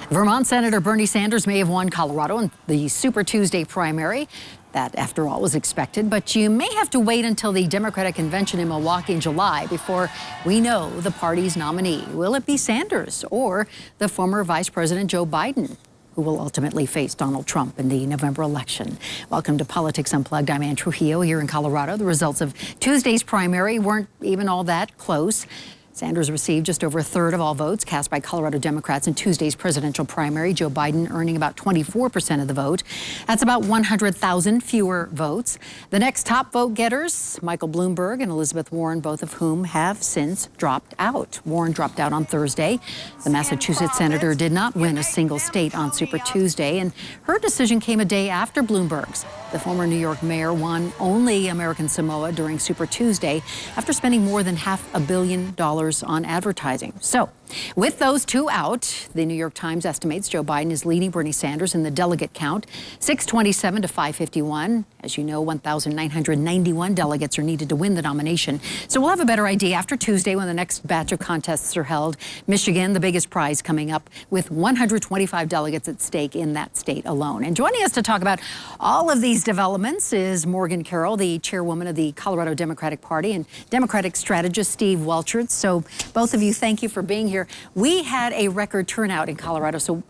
Vermont Senator Bernie Sanders may have won Colorado in the Super Tuesday primary. That, after all, was expected, but you may have to wait until the Democratic convention in Milwaukee in July before we know the party's nominee. Will it be Sanders or the former Vice President Joe Biden, who will ultimately face Donald Trump in the November election? Welcome to Politics Unplugged. I'm Anne Trujillo here in Colorado. The results of Tuesday's primary weren't even all that close. Sanders received just over a third of all votes cast by Colorado Democrats in Tuesday's presidential primary. Joe Biden earning about 24% of the vote. That's about 100,000 fewer votes. The next top vote getters, Michael Bloomberg and Elizabeth Warren, both of whom have since dropped out. Warren dropped out on Thursday. The Massachusetts senator did not win a single state on Super Tuesday, and her decision came a day after Bloomberg's. The former New York mayor won only American Samoa during Super Tuesday after spending more than $500 million on advertising. So, with those two out, the New York Times estimates Joe Biden is leading Bernie Sanders in the delegate count, 627 to 551. As you know, 1,991 delegates are needed to win the nomination. So we'll have a better idea after Tuesday when the next batch of contests are held. Michigan, the biggest prize coming up, with 125 delegates at stake in that state alone. And joining us to talk about all of these developments is Morgan Carroll, the chairwoman of the Colorado Democratic Party, and Democratic strategist Steve Welchert. So both of you, thank you for being here. We had a record turnout in Colorado, so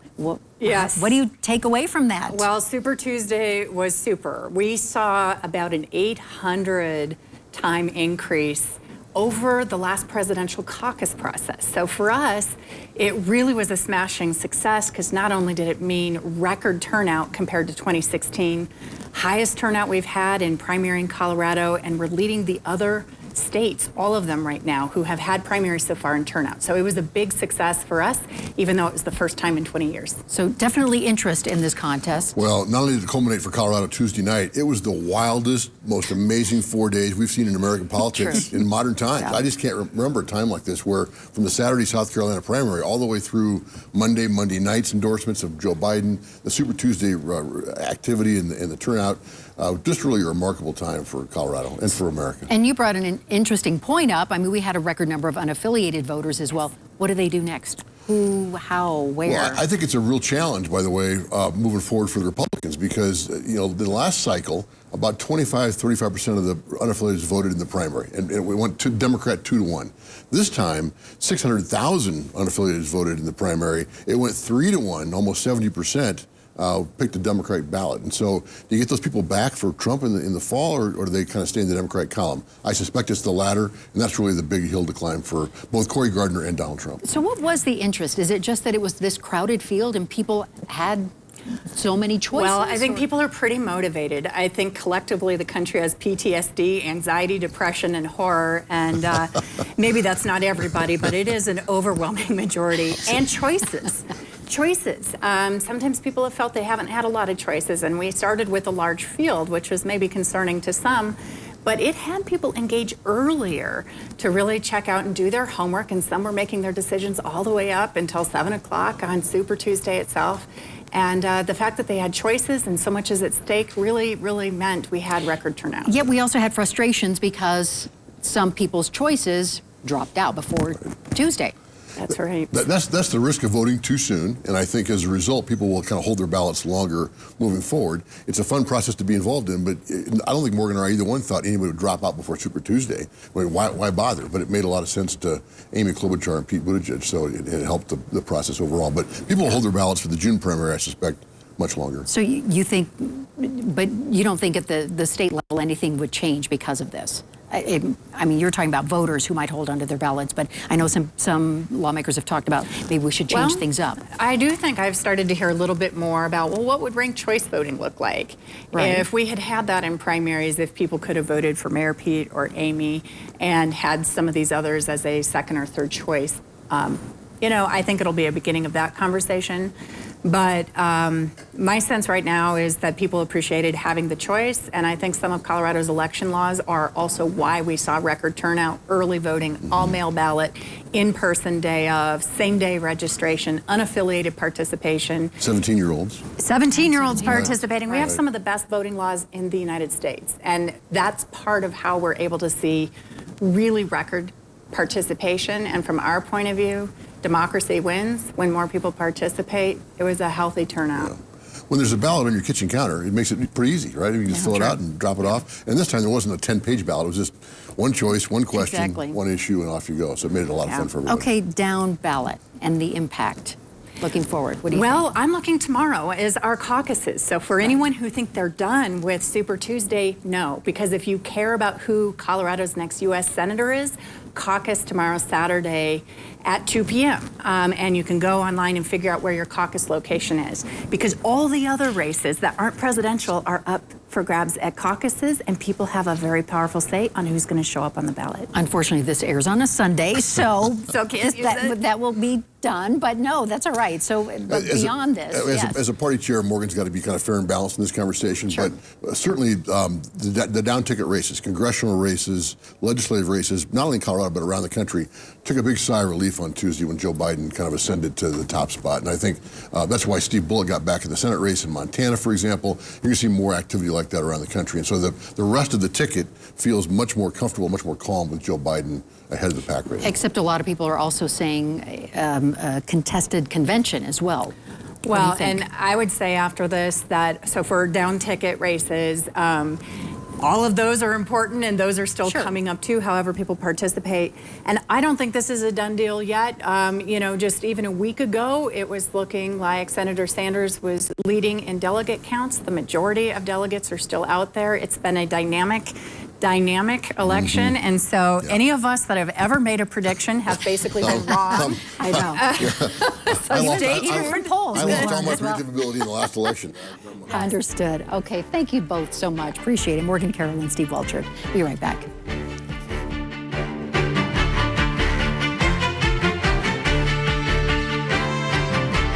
yes. What do you take away from that? Well, Super Tuesday was super. We saw about an 800-time increase over the last presidential caucus process. So for us, it really was a smashing success because not only did it mean record turnout compared to 2016, highest turnout we've had in primary in Colorado, and we're leading the other states, all of them right now, who have had primaries so far in turnout. So it was a big success for us, even though it was the first time in 20 years. So definitely interest in this contest. Well, not only did it culminate for Colorado Tuesday night, it was the wildest, most amazing 4 days we've seen in American politics in modern times. Yeah. I just can't remember a time like this where from the Saturday South Carolina primary all the way through Monday night's endorsements of Joe Biden, the Super Tuesday activity and the turnout, just really a remarkable time for Colorado and for America. And you brought an interesting point up. I mean, we had a record number of unaffiliated voters as well. What do they do next? Who, how, where? Well, I think it's a real challenge, by the way, moving forward for the Republicans, because, the last cycle, about 35% of the unaffiliated voted in the primary, and we went to Democrat 2-1. This time, 600,000 unaffiliated voted in the primary. It went 3-1, almost 70%. Picked the Democratic ballot. And so do you get those people back for Trump in the fall, or do they kind of stay in the Democratic column? I suspect it's the latter, and that's really the big hill to climb for both Cory Gardner and Donald Trump. So what was the interest? Is it just that it was this crowded field and people had so many choices? Well, I think people are pretty motivated. I think collectively the country has PTSD, anxiety, depression, and horror, and maybe that's not everybody, but it is an overwhelming majority. And choices. Sometimes people have felt they haven't had a lot of choices, and we started with a large field, which was maybe concerning to some, but it had people engage earlier to really check out and do their homework, and some were making their decisions all the way up until 7 o'clock on Super Tuesday itself. And the fact that they had choices and so much is at stake really, really meant we had record turnout. Yet we also had frustrations because some people's choices dropped out before Tuesday. That's right. That's the risk of voting too soon, and I think as a result, people will kind of hold their ballots longer moving forward. It's a fun process to be involved in, but I don't think Morgan or I either one thought anybody would drop out before Super Tuesday. I mean, why bother? But it made a lot of sense to Amy Klobuchar and Pete Buttigieg, so it helped the process overall. But people will hold their ballots for the June primary, I suspect, much longer. So you think, but you don't think at the state level anything would change because of this? I mean, you're talking about voters who might hold onto their ballots, but I know some lawmakers have talked about maybe we should change things up. I do think I've started to hear a little bit more about, well, what would ranked choice voting look like? Right. If we had that in primaries, if people could have voted for Mayor Pete or Amy and had some of these others as a second or third choice, I think it'll be a beginning of that conversation. But my sense right now is that people appreciated having the choice, and I think some of Colorado's election laws are also why we saw record turnout, early voting, all-mail ballot, in-person day of, same-day registration, unaffiliated participation. 17-year-olds. 17-year-olds participating. We have some of the best voting laws in the United States, and that's part of how we're able to see really record participation. And from our point of view, democracy wins when more people participate. It was a healthy turnout. Yeah. When there's a ballot on your kitchen counter, it makes it pretty easy, right? You can fill it out and drop it off. And this time there wasn't a 10-page ballot. It was just one choice, one question, one issue, and off you go. So it made it a lot of fun for everybody. Okay, down ballot and the impact. Looking forward. What do you think? Well, I'm looking tomorrow is our caucuses. So for anyone who think they're done with Super Tuesday, no. Because if you care about who Colorado's next U.S. Senator is, caucus tomorrow, Saturday at 2 p.m. And you can go online and figure out where your caucus location is. Because all the other races that aren't presidential are up for grabs at caucuses, and people have a very powerful say on who's going to show up on the ballot. Unfortunately, this airs on a Sunday, so, can't use it. that will be done. But no, that's all right. So but beyond this, as a party chair, Morgan's got to be kind of fair and balanced in this conversation. Sure. But certainly the down ticket races, congressional races, legislative races, not only in Colorado but around the country, took a big sigh of relief on Tuesday when Joe Biden kind of ascended to the top spot. And I think that's why Steve Bullock got back in the Senate race in Montana, for example. You're going to see more activity like that around the country. And so the rest of the ticket feels much more comfortable, much more calm with Joe Biden ahead of the pack race. Except a lot of people are also saying a contested convention as well. Well, and I would say after this that, so for down ticket races, all of those are important, and those are still coming up too, however people participate. And I don't think this is a done deal yet. You know, just even a week ago, it was looking like Senator Sanders was leading in delegate counts. The majority of delegates are still out there. It's been a dynamic election, and so any of us that have ever made a prediction have basically been wrong. I know. So stay tuned for polls. I lost all my predictability in the last election. Understood. Okay, thank you both so much. Appreciate it. Morgan Carroll and Steve Welchert. Be right back.